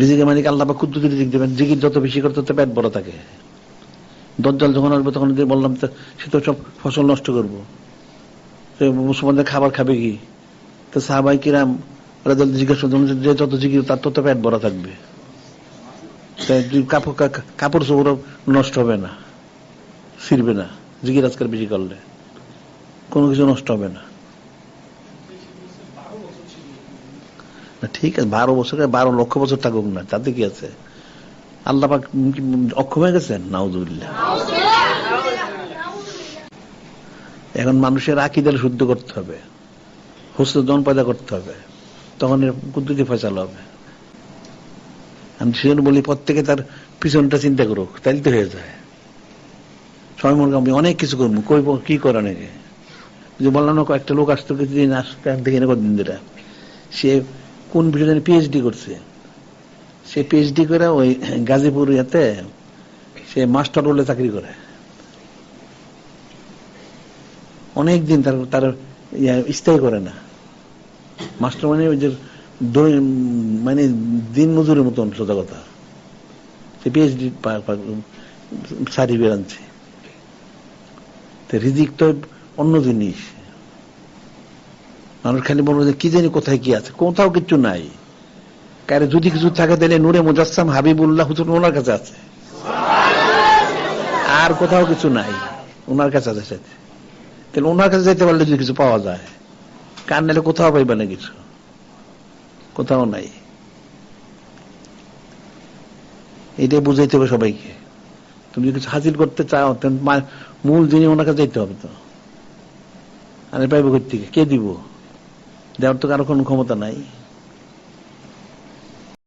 রিজিকের মালিক আল্লাহ পাক কুদ্দুস রিজিক দেবেন। জিকির যত বেশি করতে তত পেট বড় থাকে। দজ্জাল যখন আসবে তখন বললাম সে তো সব ফসল নষ্ট করবো, মুসলমানদের খাবার খাবে কি? তো সাহাবায়ে কিরাম রাদিয়াল্লাহু জিজ্ঞাসা করলেন যে যত জিকির তার তত পেট ভরা থাকবে, কাপড় চোপড় নষ্ট হবে না, ছিড়বে না, জিকির আজকাল বেশি করলে কোনো কিছু নষ্ট হবে না। ঠিক আছে, 12 বছর 12 লক্ষ বছর থাকুক না, তাতে কি আছে? আল্লাহ পাক অক্ষম হয়ে গেছেন? নাউযুবিল্লাহ। এখন মানুষের আকীদা শুদ্ধ করতে হবে, হুসন জন পয়দা করতে হবে, তখন এর কুদরতি ফয়সালা হবে। আমি সেজন্য বলি প্রত্যেকে তার পিছনটা চিন্তা করুক, তাইলে তো হয়ে যায়। সবাই মনে আমি অনেক কিছু করবো, কইব কি করে নাকি? যে বললাম না একটা লোক আসতো কিছুদিন, আসতে দেখি না কতদিন ধরে, সে কোন বিষয়ে পিএইচডি করছে। সে পিএইচডি করে ওই গাজীপুর ইয়াতে সে মাস্টার রোলে চাকরি করে অনেকদিন, তার স্থায়ী করে না। মাস্টার মানে ওই যে মানে দিন মজুরের মতন, সোজা কথা। সে পিএইচডি সার্টিফিকেট আনছে। রিজিক তো অন্য জিনিস। মানুষ খালি বলবো যে কি জানি কোথায় কি আছে, কোথাও কিছু নাই। কারে যদি কিছু থাকে তাহলে নূরে মুজাসসাম হাবিবুল্লাহ হুজুর ওনার কাছে আছে, আর কোথাও কিছু নাই, ওনার কাছে আছে। তাহলে ওনার কাছে যেতে পারলে যদি কিছু পাওয়া যায়, কার নাহলে কোথাও পাইবে না কিছু, কোথাও নাই। এটাই বুঝাইতে হবে সবাইকে। তুমি কিছু হাসিল করতে চাও, মূল জিনিস ওনার কাছে যেতে হবে। তো আমি পাইব কোথা থেকে? কে দিব? দেওয়ার তো কারো কোনো ক্ষমতা নাই।